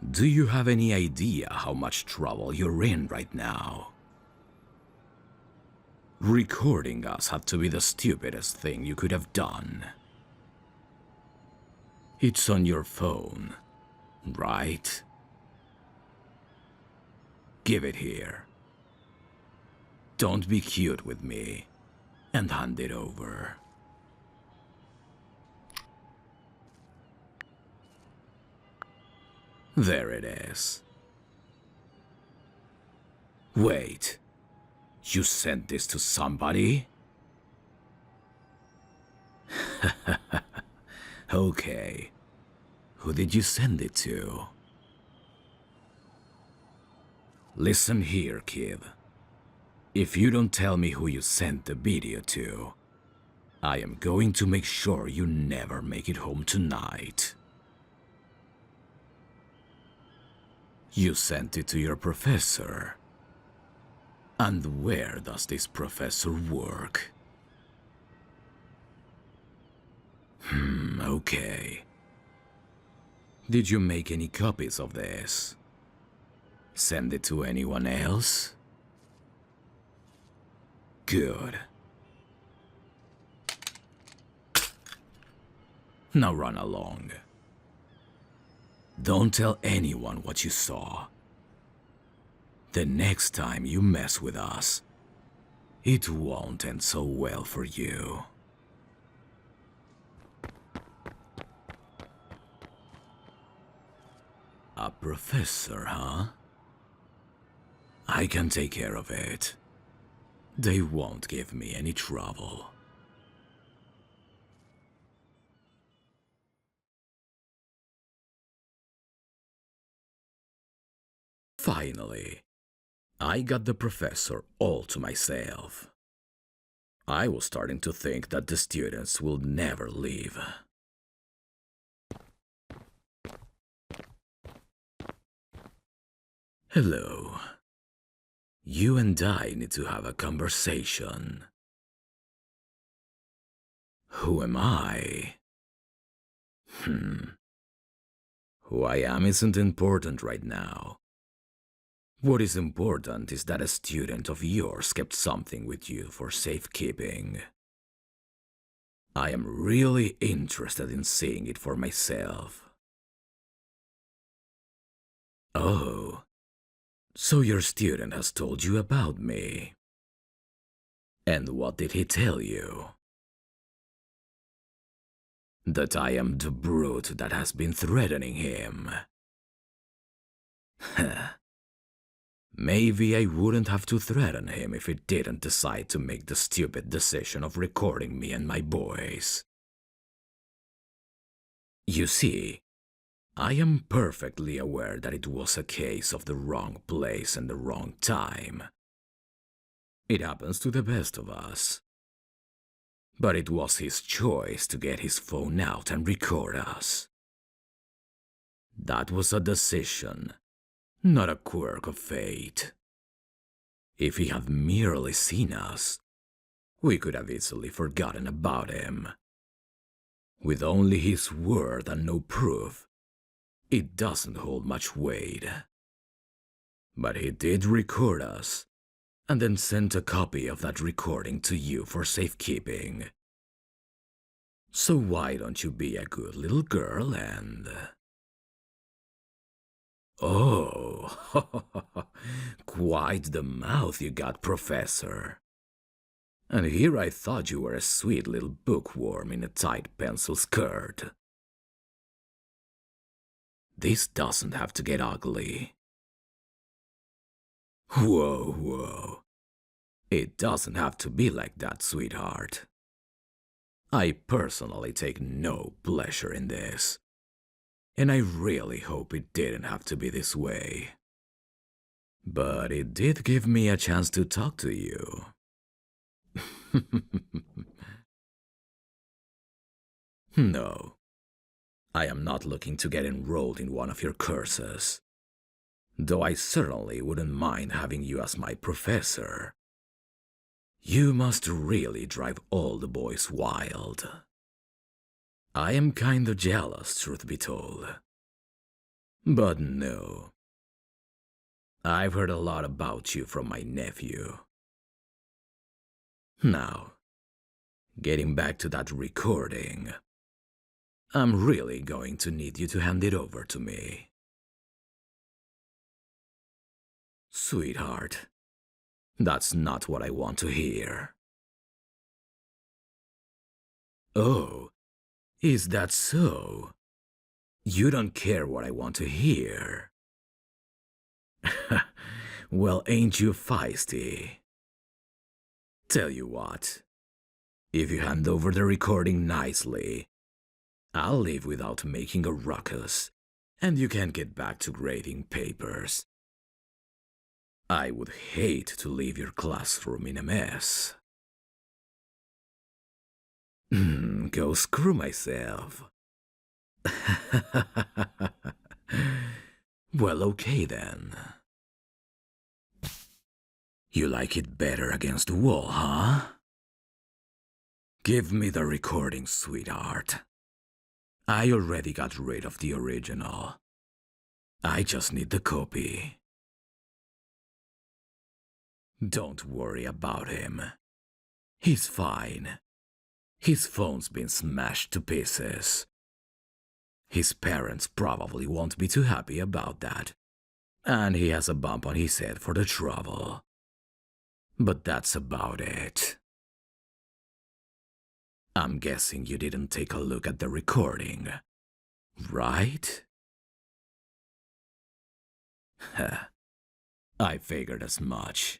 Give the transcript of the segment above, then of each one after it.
Do you have any idea how much trouble you're in right now? Recording us had to be the stupidest thing you could have done. It's on your phone, right? Give it here. Don't be cute with me, and hand it over. There it is. Wait, you sent this to somebody? Okay, who did you send it to? Listen here, kid. If you don't tell me who you sent the video to, I am going to make sure you never make it home tonight. You sent it to your professor. And where does this professor work? Okay. Did you make any copies of this? Send it to anyone else? Good. Now run along. Don't tell anyone what you saw. The next time you mess with us, it won't end so well for you. A professor, huh? I can take care of it. They won't give me any trouble. Finally, I got the professor all to myself. I was starting to think that the students will never leave. Hello. You and I need to have a conversation. Who am I? Who I am isn't important right now. What is important is that a student of yours kept something with you for safekeeping. I am really interested in seeing it for myself. Oh, so your student has told you about me. And what did he tell you? That I am the brute that has been threatening him. Maybe I wouldn't have to threaten him if he didn't decide to make the stupid decision of recording me and my boys. You see, I am perfectly aware that it was a case of the wrong place and the wrong time. It happens to the best of us. But it was his choice to get his phone out and record us. That was a decision, not a quirk of fate. If he had merely seen us, we could have easily forgotten about him. With only his word and no proof, it doesn't hold much weight. But he did record us, and then sent a copy of that recording to you for safekeeping. So why don't you be a good little girl and... Oh, quite the mouth you got, Professor. And here I thought you were a sweet little bookworm in a tight pencil skirt. This doesn't have to get ugly. Whoa. It doesn't have to be like that, sweetheart. I personally take no pleasure in this. And I really hope it didn't have to be this way. But it did give me a chance to talk to you. No, I am not looking to get enrolled in one of your courses. Though I certainly wouldn't mind having you as my professor. You must really drive all the boys wild. I am kinda jealous, truth be told. But no. I've heard a lot about you from my nephew. Now, getting back to that recording, I'm really going to need you to hand it over to me. Sweetheart, that's not what I want to hear. Oh, is that so? You don't care what I want to hear. Well, ain't you feisty? Tell you what, if you hand over the recording nicely, I'll leave without making a ruckus, and you can get back to grading papers. I would hate to leave your classroom in a mess. Go screw myself. Well, okay then. You like it better against the wall, huh? Give me the recording, sweetheart. I already got rid of the original. I just need the copy. Don't worry about him. He's fine. His phone's been smashed to pieces. His parents probably won't be too happy about that. And he has a bump on his head for the trouble. But that's about it. I'm guessing you didn't take a look at the recording, right? I figured as much.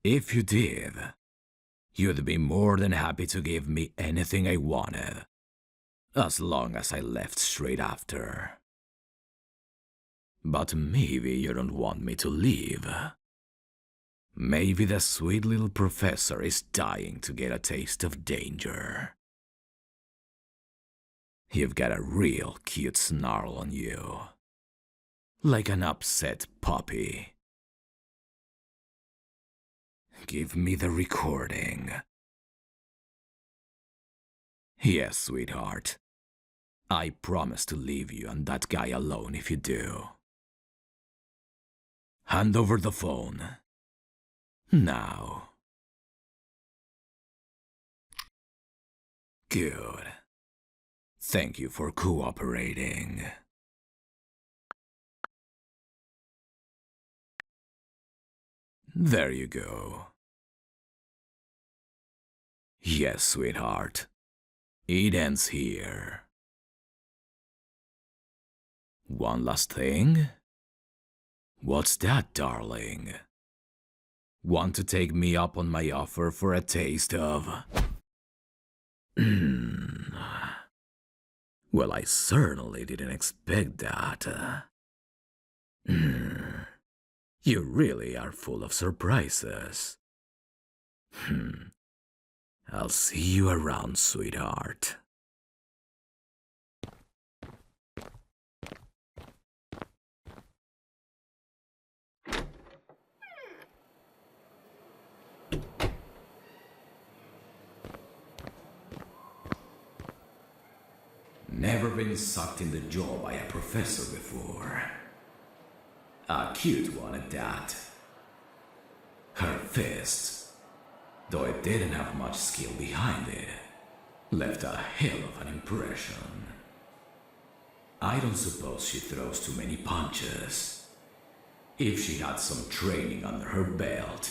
If you did, you'd be more than happy to give me anything I wanted, as long as I left straight after. But maybe you don't want me to leave. Maybe the sweet little professor is dying to get a taste of danger. You've got a real cute snarl on you. Like an upset puppy. Give me the recording. Yes, sweetheart. I promise to leave you and that guy alone if you do. Hand over the phone. Now. Good. Thank you for cooperating. There you go. Yes, sweetheart. It ends here. One last thing? What's that, darling? Want to take me up on my offer for a taste of... Well, I certainly didn't expect that. You really are full of surprises. I'll see you around, sweetheart. Never been sucked in the jaw by a professor before. A cute one at that. Her fists, though it didn't have much skill behind it, left a hell of an impression. I don't suppose she throws too many punches. If she had some training under her belt,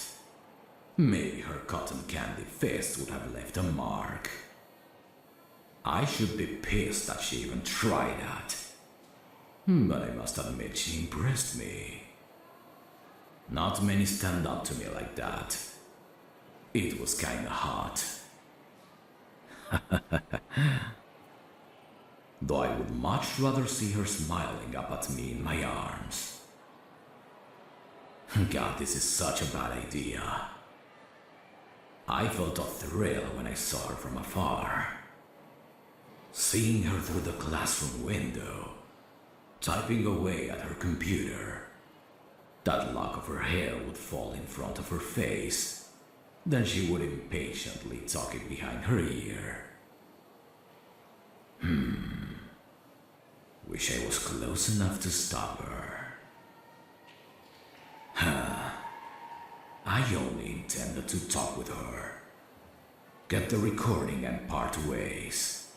maybe her cotton candy fist would have left a mark. I should be pissed that she even tried that. But I must admit she impressed me. Not many stand up to me like that. It was kinda hot. Though I would much rather see her smiling up at me in my arms. God, this is such a bad idea. I felt a thrill when I saw her from afar. Seeing her through the classroom window, typing away at her computer. That lock of her hair would fall in front of her face. Then she would impatiently tuck it behind her ear. We wish I was close enough to stop her. I only intended to talk with her, get the recording and part ways.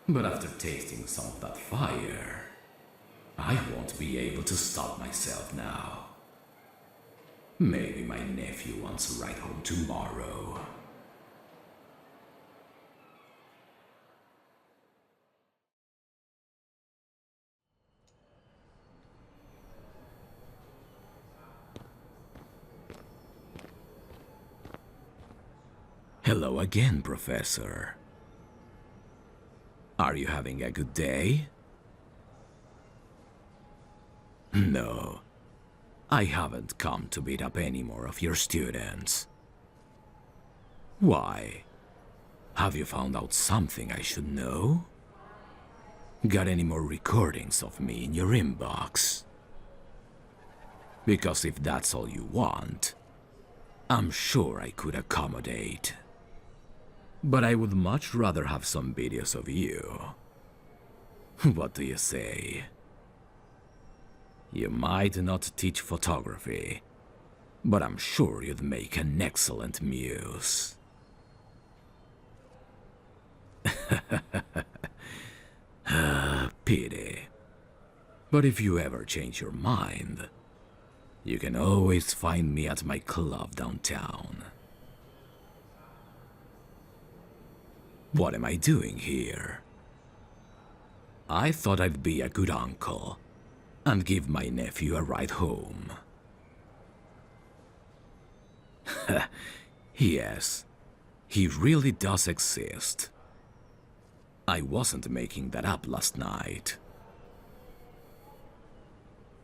But after tasting some of that fire, I won't be able to stop myself now. Maybe my nephew wants a ride home tomorrow. Hello again, Professor. Are you having a good day? No, I haven't come to beat up any more of your students. Why? Have you found out something I should know? Got any more recordings of me in your inbox? Because if that's all you want, I'm sure I could accommodate. But I would much rather have some videos of you. What do you say? You might not teach photography, but I'm sure you'd make an excellent muse. Pity. But if you ever change your mind, you can always find me at my club downtown. What am I doing here? I thought I'd be a good uncle and give my nephew a ride home. Yes, he really does exist. I wasn't making that up last night.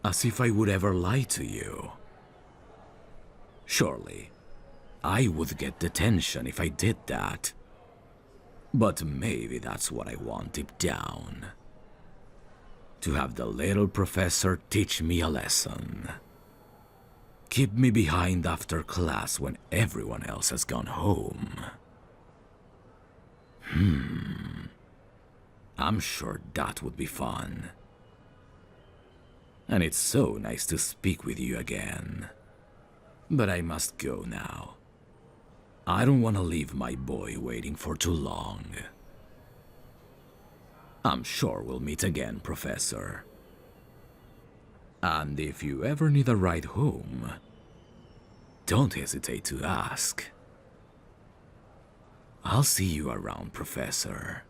As if I would ever lie to you. Surely, I would get detention if I did that. But maybe that's what I want deep down. To have the little professor teach me a lesson. Keep me behind after class when everyone else has gone home. I'm sure that would be fun. And it's so nice to speak with you again. But I must go now. I don't want to leave my boy waiting for too long. I'm sure we'll meet again, Professor. And if you ever need a ride home, don't hesitate to ask. I'll see you around, Professor.